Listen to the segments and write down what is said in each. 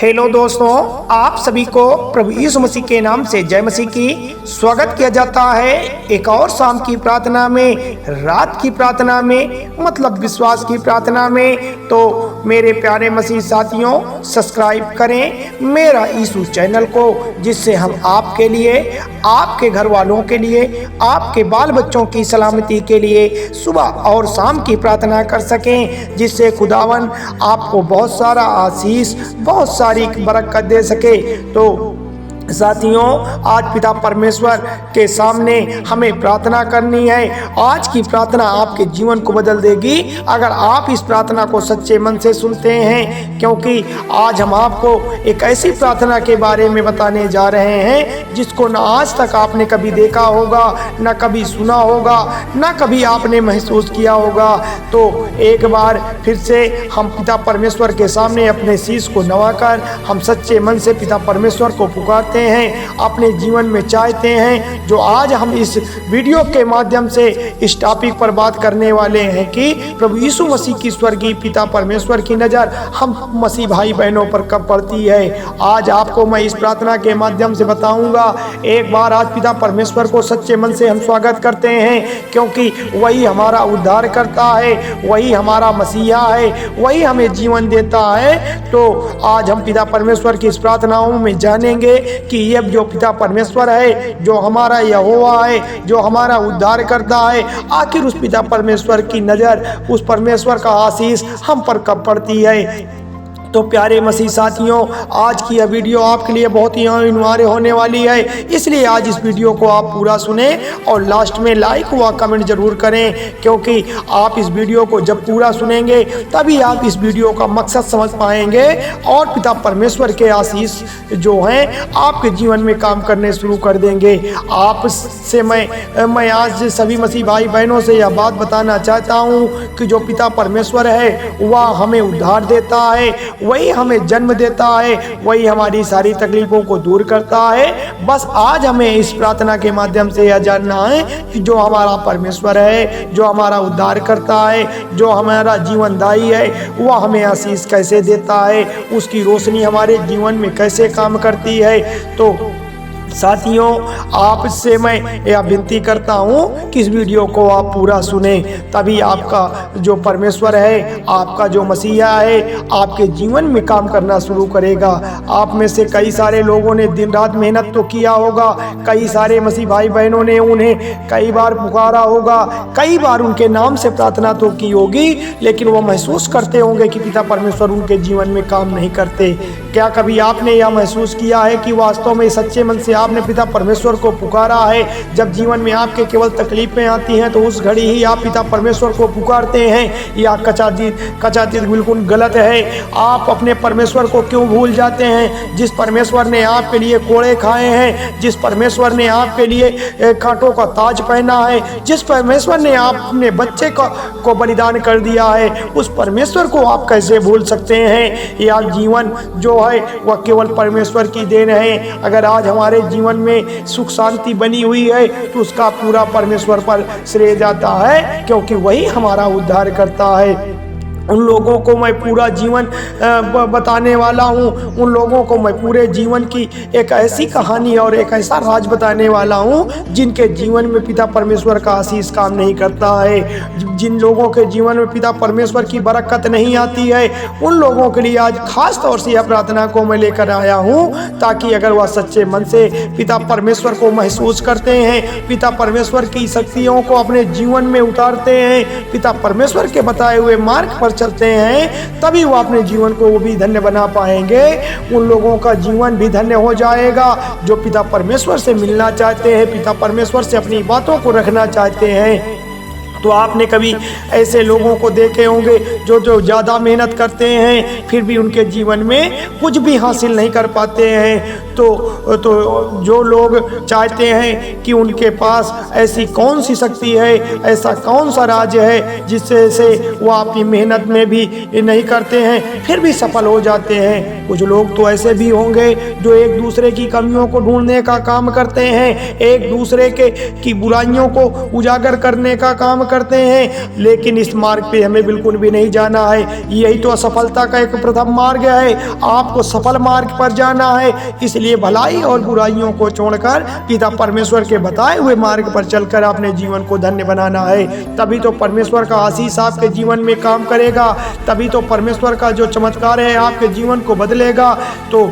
Hello दोस्तों, आप सभी को प्रभु यीशु मसीह के नाम से जय मसीह की स्वागत किया जाता है। एक और शाम की प्रार्थना में, रात की प्रार्थना में, मतलब विश्वास की प्रार्थना में। तो मेरे प्यारे मसीह साथियों, सब्सक्राइब करें मेरा यीशु चैनल को, जिससे हम आपके लिए, आपके घर वालों के लिए, आपके बाल बच्चों की सलामती के लिए सुबह और शाम की प्रार्थना कर सकें, जिससे खुदावन आपको बहुत सारा आशीष, बहुत सारी बरकत दे सके। तो साथियों, आज पिता परमेश्वर के सामने हमें प्रार्थना करनी है। आज की प्रार्थना आपके जीवन को बदल देगी अगर आप इस प्रार्थना को सच्चे मन से सुनते हैं, क्योंकि आज हम आपको एक ऐसी प्रार्थना के बारे में बताने जा रहे हैं जिसको न आज तक आपने कभी देखा होगा, न कभी सुना होगा, न कभी आपने महसूस किया होगा। तो एक बार फिर से हम पिता परमेश्वर के सामने अपने शीश को नवाकर हम सच्चे मन से पिता परमेश्वर को पुकारते हैं, अपने जीवन में चाहते हैं। जो आज हम इस वीडियो के माध्यम से इस टॉपिक पर बात करने वाले हैं कि प्रभु यीशु मसीह की स्वर्गीय पिता परमेश्वर की नज़र हम मसीह भाई बहनों पर कब पड़ती है। आज आपको मैं इस प्रार्थना के माध्यम से बताऊंगा। एक बार आज पिता परमेश्वर को सच्चे मन से हम स्वागत करते हैं, क्योंकि वही हमारा उद्धार करता है, वही हमारा मसीहा है, वही हमें जीवन देता है। तो आज हम पिता परमेश्वर की इस प्रार्थनाओं में जानेंगे कि ये जो पिता परमेश्वर है, जो हमारा यहोवा है, जो हमारा उद्धार करता है, आखिर उस पिता परमेश्वर की नज़र, उस परमेश्वर का आशीष हम पर कब पड़ती है। तो प्यारे मसीह साथियों, आज की यह वीडियो आपके लिए बहुत ही अनिवार्य होने वाली है, इसलिए आज इस वीडियो को आप पूरा सुने और लास्ट में लाइक व कमेंट जरूर करें, क्योंकि आप इस वीडियो को जब पूरा सुनेंगे तभी आप इस वीडियो का मकसद समझ पाएंगे और पिता परमेश्वर के आशीष जो हैं आपके जीवन में काम करने शुरू कर देंगे। आपसे मैं आज सभी मसीह भाई बहनों से यह बात बताना चाहता हूँ कि जो पिता परमेश्वर है वह हमें उद्धार देता है, वही हमें जन्म देता है, वही हमारी सारी तकलीफों को दूर करता है। बस आज हमें इस प्रार्थना के माध्यम से यह जानना है कि जो हमारा परमेश्वर है, जो हमारा उद्धार करता है, जो हमारा जीवनदायी है, वह हमें आशीष कैसे देता है, उसकी रोशनी हमारे जीवन में कैसे काम करती है। तो साथियों, आपसे मैं यह विनती करता हूँ कि इस वीडियो को आप पूरा सुने, तभी आपका जो परमेश्वर है, आपका जो मसीहा है, आपके जीवन में काम करना शुरू करेगा। आप में से कई सारे लोगों ने दिन रात मेहनत तो किया होगा, कई सारे मसीह भाई बहनों ने उन्हें कई बार पुकारा होगा, कई बार उनके नाम से प्रार्थना तो की होगी, लेकिन वो महसूस करते होंगे कि पिता परमेश्वर उनके जीवन में काम नहीं करते। क्या कभी आपने यह महसूस किया है कि वास्तव में सच्चे मन से आपने पिता परमेश्वर को पुकारा है? जब जीवन में आपके केवल तकलीफें आती हैं तो उस घड़ी ही आप पिता परमेश्वर को पुकारते हैं। यह कचातीत बिल्कुल गलत है। आप अपने परमेश्वर को क्यों भूल जाते हैं, जिस परमेश्वर ने आपके लिए कोड़े खाए हैं, जिस परमेश्वर ने आपके लिए कांटों का ताज पहना है, जिस परमेश्वर ने अपने बच्चे को बलिदान कर दिया है, उस परमेश्वर को आप कैसे भूल सकते हैं। यह जीवन जो है वह केवल परमेश्वर की देन है। अगर आज हमारे जीवन में सुख शांति बनी हुई है तो उसका पूरा परमेश्वर पर श्रेय जाता है, क्योंकि वही हमारा उद्धार करता है। उन लोगों को मैं पूरा जीवन बताने वाला हूँ, उन लोगों को मैं पूरे जीवन की एक ऐसी कहानी और एक ऐसा राज बताने वाला हूँ जिनके जीवन में पिता परमेश्वर का आशीष काम नहीं करता है। जिन लोगों के जीवन में पिता परमेश्वर की बरकत नहीं आती है, उन लोगों के लिए आज खास तौर से यह प्रार्थना को मैं लेकर आया हूँ, ताकि अगर वह सच्चे मन से पिता परमेश्वर को महसूस करते हैं, पिता परमेश्वर की शक्तियों को अपने जीवन में उतारते हैं, पिता परमेश्वर के बताए हुए मार्ग पर चलते हैं, तभी वो अपने जीवन को वो भी धन्य बना पाएंगे। उन लोगों का जीवन भी धन्य हो जाएगा जो पिता परमेश्वर से मिलना चाहते हैं, पिता परमेश्वर से अपनी बातों को रखना चाहते हैं। तो आपने कभी ऐसे लोगों को देखे होंगे जो ज़्यादा मेहनत करते हैं फिर भी उनके जीवन में कुछ भी हासिल नहीं कर पाते हैं। तो जो लोग चाहते हैं कि उनके पास ऐसी कौन सी शक्ति है, ऐसा कौन सा राज है जिससे से वो अपनी मेहनत में भी नहीं करते हैं फिर भी सफल हो जाते हैं। कुछ लोग तो ऐसे भी होंगे जो एक दूसरे की कमियों को ढूंढने का काम करते हैं, एक दूसरे की बुराइयों को उजागर करने का काम करते हैं, लेकिन इस मार्ग पे हमें बिल्कुल भी नहीं जाना है। यही तो असफलता का एक प्रथम मार्ग है। आपको सफल मार्ग पर जाना है, इसलिए भलाई और बुराइयों को छोड़कर पिता परमेश्वर के बताए हुए मार्ग पर चलकर अपने जीवन को धन्य बनाना है। तभी तो परमेश्वर का आशीष आपके जीवन में काम करेगा, तभी तो परमेश्वर का जो चमत्कार है आपके जीवन को बदलेगा। तो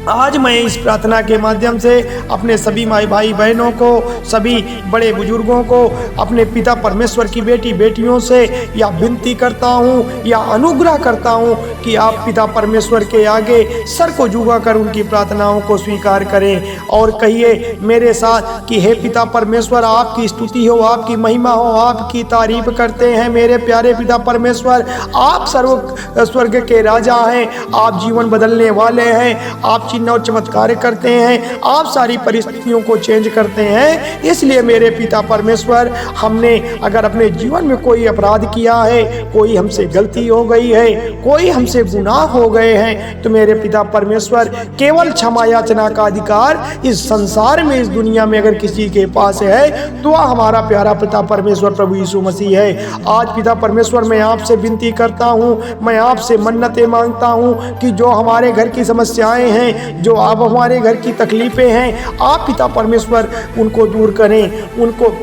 आज मैं इस प्रार्थना के माध्यम से अपने सभी माई भाई बहनों को, सभी बड़े बुजुर्गों को, अपने पिता परमेश्वर की बेटी बेटियों से या विनती करता हूँ या अनुग्रह करता हूँ कि आप पिता परमेश्वर के आगे सर को झुकाकर उनकी प्रार्थनाओं को स्वीकार करें और कहिए मेरे साथ कि हे पिता परमेश्वर, आपकी स्तुति हो, आपकी महिमा हो, आपकी तारीफ करते हैं मेरे प्यारे पिता परमेश्वर। आप स्वर्ग के राजा हैं, आप जीवन बदलने वाले हैं, आप चिन्ह और चमत्कार करते हैं, आप सारी परिस्थितियों को चेंज करते हैं। इसलिए मेरे पिता परमेश्वर, हमने अगर अपने जीवन में कोई अपराध किया है, कोई हमसे गलती हो गई है, कोई हमसे गुनाह हो गए हैं, तो मेरे पिता परमेश्वर केवल क्षमा याचना का अधिकार इस संसार में, इस दुनिया में अगर किसी के पास है तो वह हमारा प्यारा पिता परमेश्वर प्रभु यीशु मसीह है। आज पिता परमेश्वर मैं आपसे विनती करता हूँ, मैं आपसे मन्नतें मांगता हूँ कि जो हमारे घर की समस्याएं हैं, जो आप हमारे घर की तकलीफें हैं, आप पिता परमेश्वर उनको दूर करें, उनको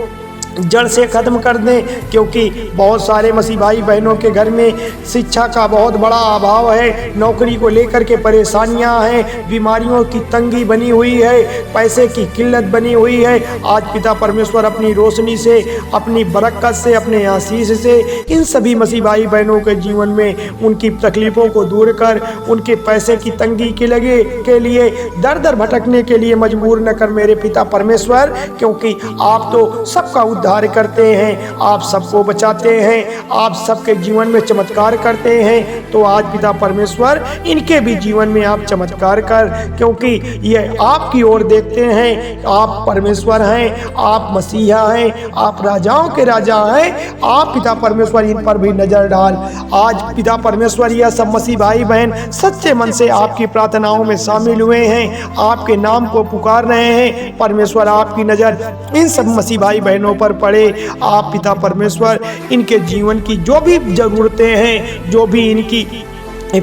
जड़ से ख़त्म कर दें। क्योंकि बहुत सारे मसीह भाई बहनों के घर में शिक्षा का बहुत बड़ा अभाव है, नौकरी को लेकर के परेशानियां हैं, बीमारियों की तंगी बनी हुई है, पैसे की किल्लत बनी हुई है। आज पिता परमेश्वर अपनी रोशनी से, अपनी बरकत से, अपने आशीष से इन सभी मसीह भाई बहनों के जीवन में उनकी तकलीफ़ों को दूर कर, उनके पैसे की तंगी के लिए दर दर भटकने के लिए मजबूर न कर मेरे पिता परमेश्वर। क्योंकि आप तो सबका उद्धार करते हैं, आप सबको बचाते हैं, आप सबके जीवन में चमत्कार करते हैं। तो आज पिता परमेश्वर इनके भी जीवन में आप चमत्कार कर, क्योंकि ये आपकी ओर देखते हैं। आप परमेश्वर हैं, आप मसीहा हैं, आप राजाओं के राजा हैं। आप पिता परमेश्वर इन पर भी नजर डाल। आज पिता परमेश्वर यह सब मसीह भाई बहन सच्चे मन से आपकी प्रार्थनाओं में शामिल हुए हैं, आपके नाम को पुकार रहे हैं। परमेश्वर आपकी नजर इन सब मसीह भाई बहनों पर पड़े। आप पिता परमेश्वर इनके जीवन की जो भी जरूरतें हैं, जो भी इनकी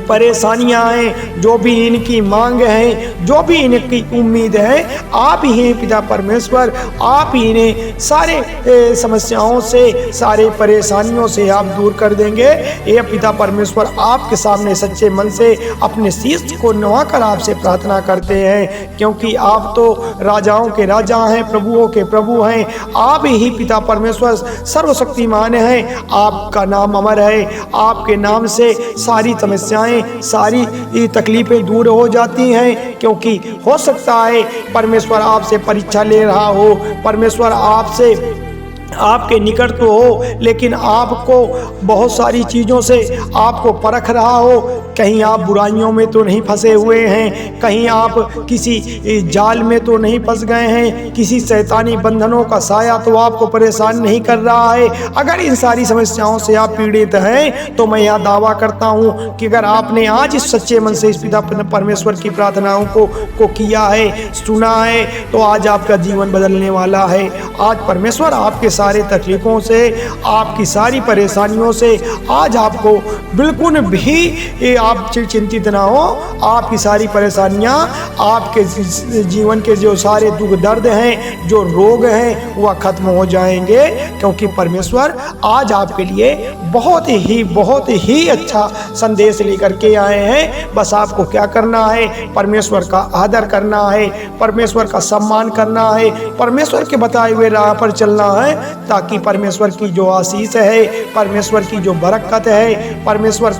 परेशानियां हैं, जो भी इनकी मांग है, जो भी इनकी उम्मीद है, आप ही हैं पिता परमेश्वर। आप ही इन्हें सारे समस्याओं से, सारे परेशानियों से आप दूर कर देंगे। ये पिता परमेश्वर आपके सामने सच्चे मन से अपने शीश को नवाकर आपसे प्रार्थना करते हैं, क्योंकि आप तो राजाओं के राजा हैं, प्रभुओं के प्रभु हैं। आप ही पिता परमेश्वर सर्वशक्तिमान हैं। आपका नाम अमर है, आपके नाम से सारी समस्या, सारी तकलीफें दूर हो जाती हैं। क्योंकि हो सकता है परमेश्वर आपसे परीक्षा ले रहा हो, परमेश्वर आपसे आपके निकट तो हो, लेकिन आपको बहुत सारी चीज़ों से आपको परख रहा हो। कहीं आप बुराइयों में तो नहीं फंसे हुए हैं, कहीं आप किसी जाल में तो नहीं फंस गए हैं, किसी शैतानी बंधनों का साया तो आपको परेशान नहीं कर रहा है। अगर इन सारी समस्याओं से आप पीड़ित हैं, तो मैं यह दावा करता हूँ कि अगर आपने आज इस सच्चे मन से इस पिता परमेश्वर की प्रार्थनाओं को किया है, सुना है, तो आज आपका जीवन बदलने वाला है। आज परमेश्वर आपके सारे तकलीफों से, आपकी सारी परेशानियों से आज आपको बिल्कुल भी आप चिंतित ना हो। आपकी सारी परेशानियां, आपके जीवन के जो सारे दुख दर्द हैं, जो रोग हैं, वह खत्म हो जाएंगे। क्योंकि परमेश्वर आज आपके लिए बहुत ही अच्छा संदेश लेकर के आए हैं। बस आपको क्या करना है? परमेश्वर का आदर करना है, परमेश्वर का सम्मान करना है, परमेश्वर के बताए हुए राह पर चलना है, ताकि परमेश्वर की जो आशीष है, परमेश्वर की जो बरकत है, परमेश्वर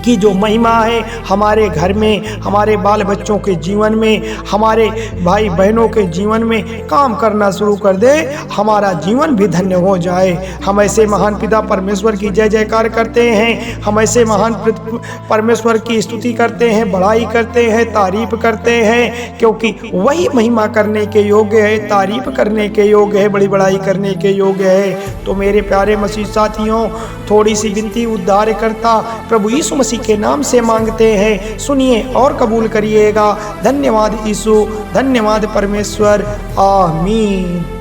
की जो महिमा है हमारे घर में, हमारे बाल बच्चों के जीवन में, हमारे भाई बहनों के जीवन में काम करना शुरू कर दे, हमारा जीवन भी धन्य हो जाए। हम ऐसे महान पिता परमेश्वर की जय जयकार करते हैं, हम ऐसे महान परमेश्वर की स्तुति करते हैं, बड़ाई करते हैं, तारीफ करते हैं, क्योंकि वही महिमा करने के योग्य है, तारीफ करने के योग्य है, बड़ी बड़ाई करने के योग्य है। तो मेरे प्यारे मसीह साथियों, थोड़ी सी विनती उद्धार करता प्रभु यीशु मसीह के नाम से मांगते हैं, सुनिए और कबूल करिएगा। धन्यवाद यीशु, धन्यवाद परमेश्वर, आमीन।